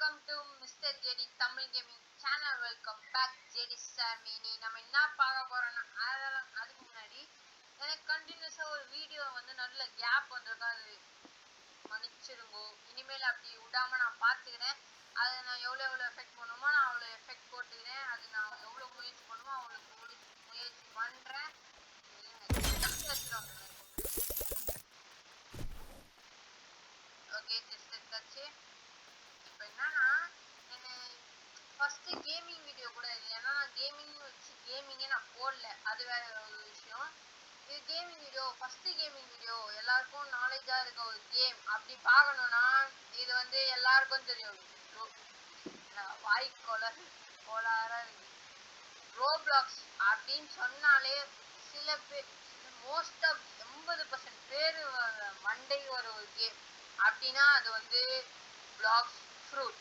welcome to Mr. JD Tamil Gaming Channel. Welcome back JD Samini. நம்ம என்ன பார்க்க போறோம்னா அதுக்கு முன்னாடி எனக்கு கண்டினியூஸா ஒரு வீடியோ வந்து நல்ல கேப் வந்திருக்கு, அது மன்னிச்சிடுங்க. இனிமேல் அப்படி விடாம நான் பார்த்துக்கிறேன். அதை நான் எவ்வளோ எஃபெக்ட் பண்ணுமோ நான் அவ்வளோ எஃபெக்ட் போட்டுக்கிறேன். அது நான் எவ்வளோ முயற்சி பண்ணுமோ அவ்வளோ முயற்சி பண்ணுறேன். ஓகே, ஜஸ்ட் எடுத்தாச்சு. இப்போ என்னன்னா, ஃபர்ஸ்ட் கேமிங் வீடியோ கூட இல்லை, ஏன்னா நான் கேமிங் வச்சு கேமிங்கே நான் போடல, அது வேற ஒரு விஷயம். இது gaming video, first gaming video, எல்லாருக்கும் நாலேஜா இருக்க ஒரு கேம் அப்படி பார்க்கணும்னா இது வந்து எல்லாருக்கும் தெரியும். கோளாரா இருக்கு. ரோப்ளாக்ஸ் அப்படின்னு சொன்னாலே சில பேர், மோஸ்ட் ஆஃப் 80% பேர் மண்டை ஒரு கேம் அப்படின்னா அது வந்து பிளாக்ஸ் ஃப்ரூட்.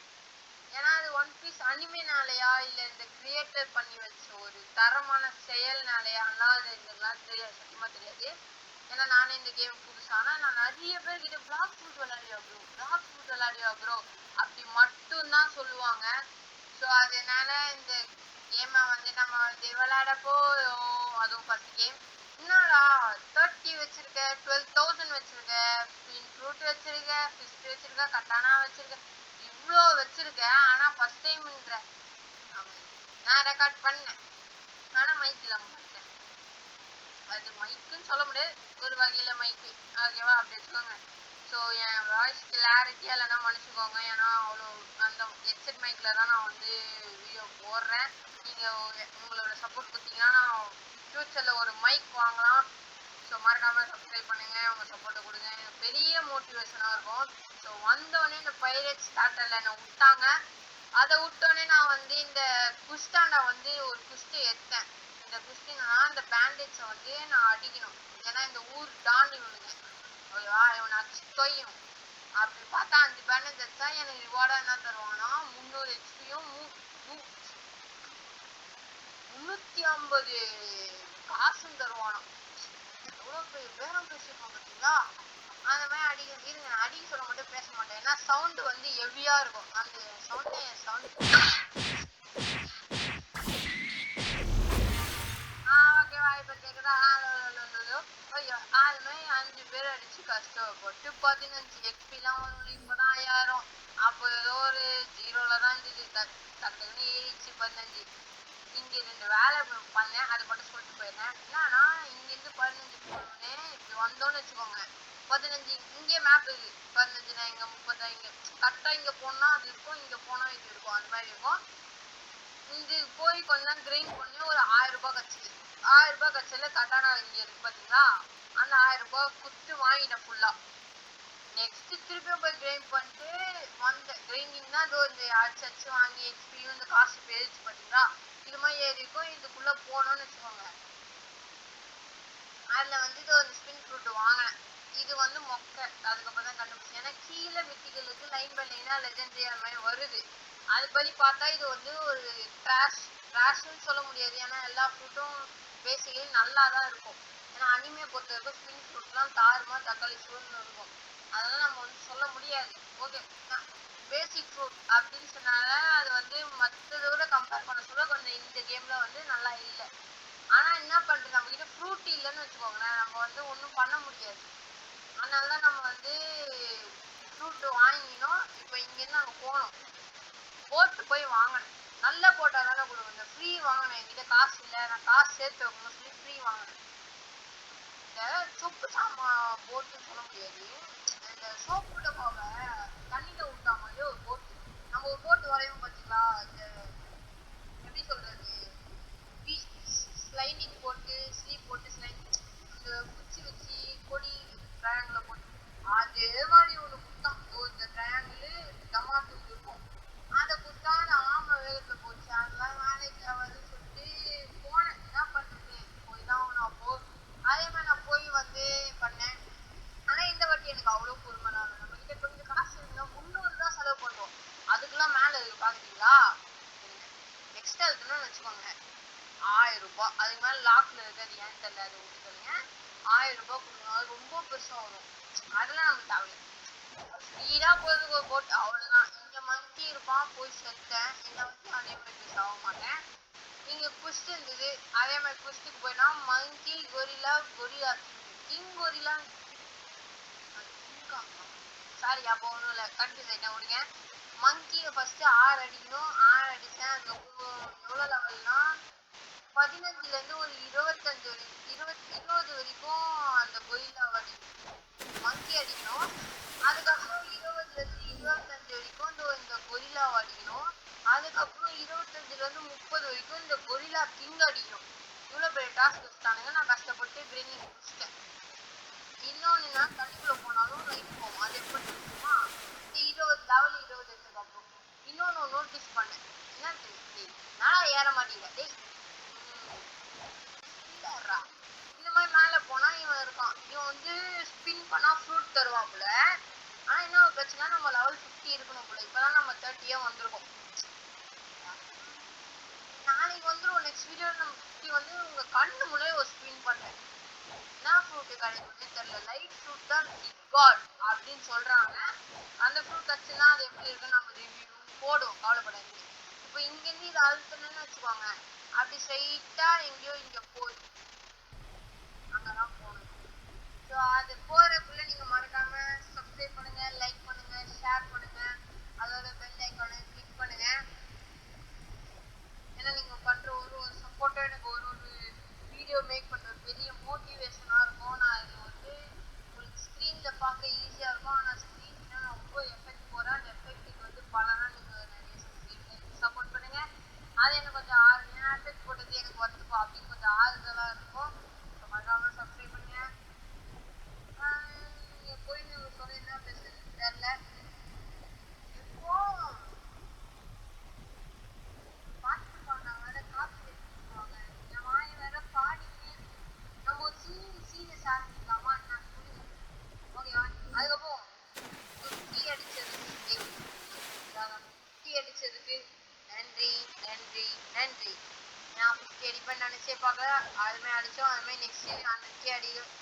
ஏன்னா அது ஒன் பீஸ் அனிமேனாலையா இல்லை இந்த கிரியேட்டர் பண்ணி வச்ச ஒரு தரமான செயல்னாலையாலாம் அது இதெல்லாம் தெரியாது, சத்தியமா தெரியாது. ஏன்னா நானே இந்த கேம் புதுசானா நான் நிறைய பேர்கிட்ட பிளாக் ஃப்ரூட் விளையாடியா ப்ரோ அப்படி மட்டும்தான் சொல்லுவாங்க. ஸோ அதனால இந்த கேமை வந்து நம்ம வந்து விளையாட போறோம். அதுவும் ஃபர்ஸ்ட் கேம் என்னடா 30 வச்சிருக்க, 12,000 வச்சிருக்க, ஸ்பின் ஃப்ரூட் வச்சிருக்க, ஃபிஸ்ட் வச்சிருக்க, கட்டானா வச்சிருக்க, இவ்வளோ வச்சிருக்கேன். ஆனா ஃபர்ஸ்ட் டைம்ன்ற நான் ரெக்கார்ட் பண்ணேன், ஆனா மைக் இல்லாம பண்ணேன். அது மைக்குன்னு சொல்ல முடியாது, ஒரு வகையில மைக்கு, ஓகேவா, அப்படி வச்சுக்கோங்க. ஸோ என் வாய்ஸ் கிளாரிட்டியா இல்லைன்னா மன்னிச்சுக்கோங்க. ஏன்னா அவ்வளோ அந்த ஹெட்செட் மைக்ல தான் நான் வந்து வீடியோ போடுறேன். நீங்க உங்களோட சப்போர்ட் கொடுத்தீங்கன்னா நான் ஃபியூச்சர்ல ஒரு மைக் வாங்கலாம். ஸோ மறக்காம சப்ஸ்கிரைப் பண்ணுங்க, உங்க சப்போர்ட்டை கொடுங்க, எனக்கு பெரிய மோட்டிவேஷனா இருக்கும். ஸோ வந்தோடனே இந்த பைரேட் ஸ்டார்டர்ல என்னை விட்டாங்க. அதை விட்டோடனே நான் வந்து இந்த குஸ்டாண்டா வந்து ஒரு குஸ்டி எடுத்தேன். இந்த குஸ்டினா இந்த பேண்டேஜை வந்து நான் அடிக்கணும், ஏன்னா இந்த ஊர் டான் இவனுங்க, ஓகேவா, இவனை அடிச்சு தொய்யும். அப்படி பார்த்தா 5 பேண்டேஜ் எடுத்தா எனக்கு ரிவார்டா என்ன தருவானா 300 ஹெச்பியும் 350 காசும் தருவானோ. எவ்வளோ பேரும் பேசிருக்கோம் பார்த்தீங்களா. அந்த மாதிரி அடிக்க சொல்ல மட்டும் பேச மாட்டேன், ஏன்னா சவுண்டு வந்து ஹெவியா இருக்கும். அந்த சவுண்ட் ஓகேவா, இப்போ கேட்குதா. ஐயோ, அது மாதிரி 5 பேர் அடிச்சு கஷ்டப்பட்டு 15 ஹெச்பிலாம் இப்போதான் 1000. அப்போ ஏதோ ஒரு 0ல தான் இருந்துச்சு, டக்குன்னு ஏறிச்சு 15. இங்க 2 வேலை பண்ணேன், அதை மட்டும் சொல்லிட்டு போயிருந்தேன். என்னன்னா இங்கிருந்து 15 போனோடனே இப்படி வந்தோன்னு வச்சுக்கோங்க, 15 இங்கே மேப் இருக்கு. 15 இங்க 30 இங்க கரெக்டா இங்க போனா அது இருக்கும், இங்க போனா இது இருக்கும், அந்த மாதிரி இருக்கும். இது போய் கொஞ்ச நேரம் கிரைண்ட் பண்ணி ஒரு 1000 ரூபாய் கட்சிது. 1000 ரூபாய் கட்சியில கட்டானா இங்க இருக்கு பாத்தீங்களா, அந்த 1000 ரூபாய் குத்து வாங்கிட்டேன் ஃபுல்லா. நெக்ஸ்ட் திருப்பியும் போய் கிரைண்ட் பண்ணிட்டு வந்த கிரைண்டிங்னா இதோ இந்த அடிச்சு வாங்கி ஹெச்பியும் இந்த காசு போயிடுச்சு பாத்தீங்களா. இது மாதிரி ஏறி இருக்கும். இதுக்குள்ள போனோம்னு வச்சுக்கோங்க, அதுல வந்து இது ஒரு ஸ்பின் ஃப்ரூட் வாங்கினேன். இது வந்து மொக்கை, அதுக்கப்புறம் தான் கண்டுபிடிச்சேன். ஏன்னா கீழே மித்திகளுக்கு லைன் பை லைனா லெஜெண்டரி அந்த மாதிரி வருது. அது படி பார்த்தா இது வந்து ஒரு ட்ராஷ்னு சொல்ல முடியாது, ஏன்னா எல்லா ஃப்ரூட்டும் பேசிக்கலி நல்லா தான் இருக்கும். ஏன்னா அனிமே பொறுத்த வரைக்கும் ஸ்பின் ஃப்ரூட்லாம் தாறுமா தக்காளி சூழ்நிலை இருக்கும், அதெல்லாம் நம்ம வந்து சொல்ல முடியாது. ஓகே, பேசிக் ஃப்ரூட் அப்படின்னு சொன்னால அது வந்து மற்றதோட கம்பேர் பண்ண சொல்ல கொஞ்சம் இந்த கேம்ல வந்து நல்லா இல்லை. ஆனா என்ன பண்றது, நம்ம கிட்ட ஃப்ரூட் இல்லைன்னு வச்சுக்கோங்களேன், நம்ம வந்து ஒன்றும் பண்ண முடியாது. அதனாலதான் நம்ம வந்து ஃப்ரூட் வாங்கினோம். இப்போ இங்கேருந்து அங்கே போனோம், போட்டு போய் வாங்கினேன். நல்லா போட்டா தானே கொடுக்கும். இந்த ஃப்ரீ வாங்கினேன், என்கிட்ட காசு இல்லை, நான் காசு சேர்த்து வைக்கணும் சொல்லி ஃப்ரீ வாங்கினேன். இந்த சொப்பு சாமான் போட்டுன்னு சொல்ல முடியாது, இந்த சோப்பு டப்பாவை தண்ணியில விட்டா மாதிரி ஒரு போட்டு, நம்ம ஒரு போட்டு வரையும் பார்த்தீங்களா, இந்த எப்படி சொல்றது, ஸ்லைடிங் போட்டு ஸ்லீப் போட்டு ஸ்லைடிங் இந்த குச்சி வச்சு கொடி ட்ரையாங்கிள் போட்டு அதே மாதிரி ஒன்று குத்தான். இந்த ட்ரையாங்கிள் டமாட்டோ இருக்கும், அதை குத்தா அந்த ஆமை வேகத்தை போச்சு. அதெல்லாம் வேலைக்கு ஆகாதுன்னு சொல்லிட்டு போனேன். என்ன பண்றது, போய் தான் ஒன்று. அப்போ அதே மாதிரி நான் போய் வந்து பண்ணேன். ஆனா இந்த வாட்டி எனக்கு அவ்வளோ பொறுமைலாம் இல்லை. நம்ம கிட்ட கொஞ்சம் காசு இருந்தால் 300 தான் செலவு பண்ணுறோம், அதுக்கெல்லாம் மேலே இருக்கு பாக்குறீங்களா. எக்ஸ்ட்ரா இருக்குன்னு வச்சுக்கோங்க 1000 ரூபாய், அதுக்கு மேல லாக்ல இருக்கு, அது ஏன்னு தெரியல, அதை விட்டுக்கோங்க. 1000 ரூபாய் கொடுக்கணும், அது ரொம்ப பெருசா வரும், அதெல்லாம் நமக்கு தேவையில்லை. ஸ்பீடா போறதுக்கு ஒரு போட் அவ்வளவுதான். இங்க சுற்றி இருப்பான், போய் செத்தேன். இந்த வாட்டி அதே மாதிரி போய் சாக மாட்டேன். இங்கே குஸ்ட் இருந்தது, அதே மாதிரி குஸ்ட்டுக்கு போயினா monkey gorilla gorilla king gorilla sorry அப்போ ஒன்றும் இல்லை கன்ஃபியூஸ் ஆகிட்டேன் விடுங்க. மங்கியை ஃபஸ்ட்டு 6 அடிக்கணும், 6 அடித்தேன். அதுக்கப்புறம் எவ்வளோ லெவல்னா 15லேருந்து ஒரு 25 20 வரைக்கும் அந்த கொரிலா மங்கி அடிக்கணும். அதுக்கப்புறம் 20லேருந்து 25 வரைக்கும் இந்த கொரிலா அடிக்கணும். அதுக்கப்புறம் 25லேருந்து 30 வரைக்கும் இந்த கொரிலா கிங் அடிக்கணும். இவ்வளோ பெரிய டாஸ்க் வச்சுட்டானுங்க. நான் கஷ்டப்பட்டு கிரேனிங் முடிச்சிட்டேன். இன்னொன்று நான் தண்ணிக்குள்ளே போனாலும் லைஃப் போகும். அது எப்படி இருக்குமா, இந்த 20 லெவல் 20 அப்புறம் இன்னொன்று நோட்டீஸ் பண்ணேன். என்ன தெரியும், நான் ஏற மாட்டேங்க டேய் இல்லைறா. இந்த மாதிரி மேலே போனால் இவன் இருக்கான். இவன் வந்து ஸ்பின் பண்ணால் ஃப்ரூட் தருவான் போல. ஆனால் என்ன ஒரு பிரச்சனை, நம்ம லெவல் 50 இருக்கணும் போல. இப்போ தான் நம்ம 30 வந்திருக்கோம். நாளைக்கு வந்துடும். நெக்ஸ்ட் வீடியோ நம்ம 50 வந்து உங்கள் கண்ணு முன்னாடி ஒரு ஸ்பின் பண்ணுறேன். என்ன ஃப்ரூட்டு கிடைக்கும்னு தெரியல. லைட் ஃப்ரூட் தான் காட் அப்படின்னு சொல்றாங்க. அந்த ஃப்ரூட் வச்சுன்னா அது எப்படி இருக்குன்னு நம்ம ரிவ்யூ போடுவோம், கவலைப்படாதீங்க. இப்போ இங்கேருந்து இதை அழுத்தணும்னு வச்சுக்கோங்க, அப்படி ஸ்ட்ரைட்டா எங்கேயோ இங்கே போகுது, அங்கதான் போகணும். ஸோ அது போறதுக்குள்ள நீங்க மறக்காம சப்ஸ்கிரைப் பண்ணுங்க, லைக் பண்ணுங்க, ஷேர் பண்ணுங்க, அதோட பெல் ஐக்கானை கிளிக் பண்ணுங்க. ஏன்னா நீங்க பண்ற ஒரு சப்போர்ட்டும் எனக்கு ஒரு வீடியோ மேக் பண்ற பெரிய மோட்டிவேஷனா இருக்கும். நான் இது வந்து உங்களுக்கு ஸ்க்ரீன்ல பார்க்க ஈஸியா இருக்கும், ஆனால் ஸ்க்ரீன்ல நான் ரொம்ப எஃபெக்ட் போறேன். அந்த எஃபெக்ட்டுக்கு வந்து பலனா நீங்க நிறைய சப்போர்ட் பண்ணுங்க. அது எனக்கு கொஞ்சம் எஃபெக்ட் போட்டது எனக்கு வந்துப்பா அப்படின்னு கொஞ்சம் ஆறுதலா இருக்கும். மறக்காம சப்ஸ்கிரைப் பண்ணுங்க. போய் நீங்க சொல்ல என்ன பேசுறதுன்னு தெரியல. இப்போ பாட்டு பாடினாங்க, காப்பி எடுத்துருவாங்க. என் வாய் வேற பாடிட்டு நம்ம ஒரு சீரியஸ் ஆரம்பிக்கலாமா என்ன சொல்லுங்க. ஓகேவா? அதுக்கப்புறம் குத்தி அடிச்சதுக்கு நன்றி நன்றி நன்றி. நான் 50 அடிப்பேன்னு நினைச்சே பார்க்கல. அதுமே அடிச்சோம். அதுமாதிரி நெக்ஸ்ட் 100K அடிக்கும்.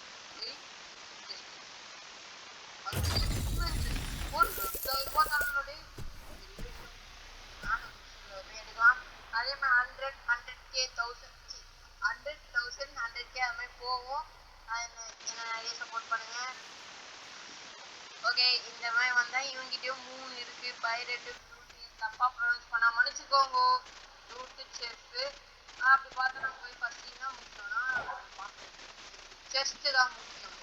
அதே மாதிரி 100K 100,000 100K அது மாதிரி போவோம். என்ன நிறைய சப்போர்ட் பண்ணுங்க. ஓகே, இந்த மாதிரி வந்தா இவங்கிட்டயும் 3 இருக்கு. பைரட்டு தப்பா ப்ரொனவுன்ஸ் பண்ணா மன்னிச்சுக்கோங்க. ரூட்டு செஃப் அப்படி பார்த்து நம்ம போய் ஃபர்ஸ்ட் தான் முக்கியம்னா செஸ்ட் தான் முக்கியம்.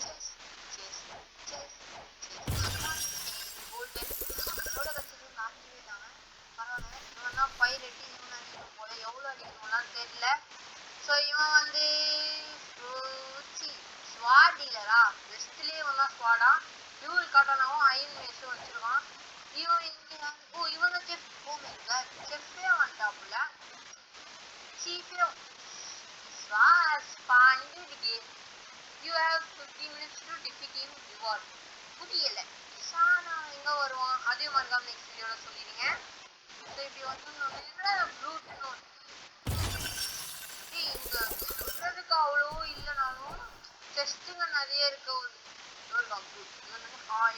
செஸ் செஸ் செஸ் எவ்வளோ கட்சிக்கு காமிக்கவே இல்லாம பரவாயில்ல. இவன் தான் பைரட்டு, இவன் அடிக்கணும் போல. எவ்வளோ அடிக்கணும்லாம் தெரியல. ஸோ இவன் வந்து ஸ்வாட் டீலரா, வெஸ்ட்லேயே ஒன்றா ஸ்வாடா, டியூல் காட்டானாவும் அயன் மேஸும் வச்சிருக்கான். இவன் இங்கே இவன் தான் செஃப். ஓ மை காட், செஃப்பே வந்துட்டாப்புல. சீஃபே You have 15 minutes to defeat him. Reward. புரியல. ஷானா எங்க வருவான்? அதையும் மறக்காம நெக்ஸ்ட் வீடியோல சொல்லிடுங்க. ஸோ இப்படி வந்து என்னடா ப்ளூட்னு இங்க சொல்றதுக்கு அவ்வளோ இல்லைனாலும் செஸ்ட்டுங்க நிறைய இருக்க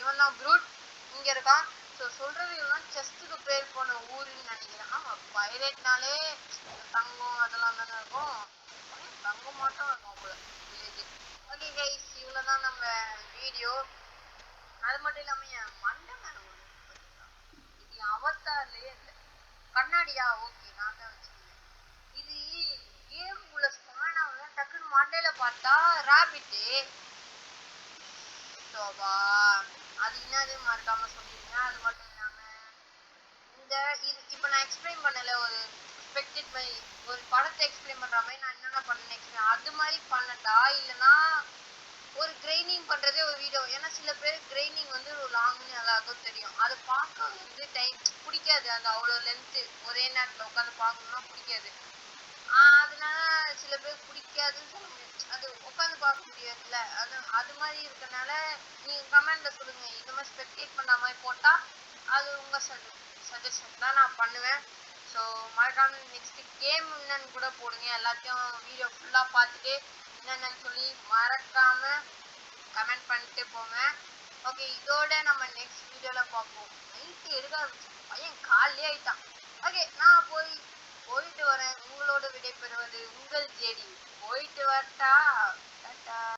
இவன் தான் ப்ரூட் இங்க இருக்கான். ஸோ சொல்றது இவன் செஸ்ட்டுக்கு பேர் போன ஊருன்னு நினைக்கிறேன். ஆமா, பைரேட்னாலே தங்கம் அதெல்லாம் தானே இருக்கும். தங்கம் மட்டும் இருக்கும் போல. ஓகே கைஸ், இவ்வளோதான் நம்ம வீடியோ. அது மட்டும் இல்லாம என் மண்டை மேல இது அவத்தார்லயே இல்லை கண்ணாடியா. ஓகே, நான் தான் வச்சிருந்தேன். இது கேமுக்குள்ள ஸ்பான் ஆகுது. டக்குன்னு மண்டையில பார்த்தா ராபிட்டு. சோபா, அது என்னது மறக்காம சொல்லிடுங்க. அது மட்டும் இல்லாம இந்த இப்போ நான் எக்ஸ்பிளைன் பண்ணல, ஒரு எக்ஸ்பெக்டட் மாதிரி ஒரு படத்தை எக்ஸ்பிளைன் பண்ற மாதிரி நான் என்னென்ன பண்ணேன் அது மாதிரி பண்ணட்டா, இல்லைன்னா ஒரு கிரைண்டிங் பண்றதே ஒரு வீடியோ. ஏன்னா சில பேர் கிரைண்டிங் வந்து ஒரு லாங்னு எல்லாருக்கும் தெரியும். அதை பார்க்க வந்து டைம் பிடிக்காது. அந்த அவ்வளோ லென்த்து ஒரே நேரத்தில் உட்காந்து பார்க்கணும்னா பிடிக்காது. அதனால சில பேர் பிடிக்காதுன்னு சொல்ல முடியாது, அது உட்காந்து பார்க்க முடியாதுல்ல. அது மாதிரி இருக்கனால நீங்க கமெண்ட்ல சொல்லுங்க. இந்த மாதிரி ஸ்பெக்டேட் பண்ண மாதிரி போட்டா அது உங்க சஜஷன் தான் நான் பண்ணுவேன். ஸோ மறக்காம நெக்ஸ்ட் கேம் என்னன்னு கூட போடுங்க. எல்லாத்தையும் வீடியோ ஃபுல்லாக பார்த்துட்டு என்னென்னு சொல்லி மறக்காம கமெண்ட் பண்ணிட்டு போங்க. ஓகே, இதோட நம்ம நெக்ஸ்ட் வீடியோவில் பார்ப்போம். நைட்டு எடுக்க ஆரம்பிச்சேன். பையன் காலையிலே ஆயிட்டான். ஓகே, நான் போயிட்டு வரேன். உங்களோட விடைபெறுவது உங்கள் ஜேடி. போயிட்டு வரட்டா? டாடா.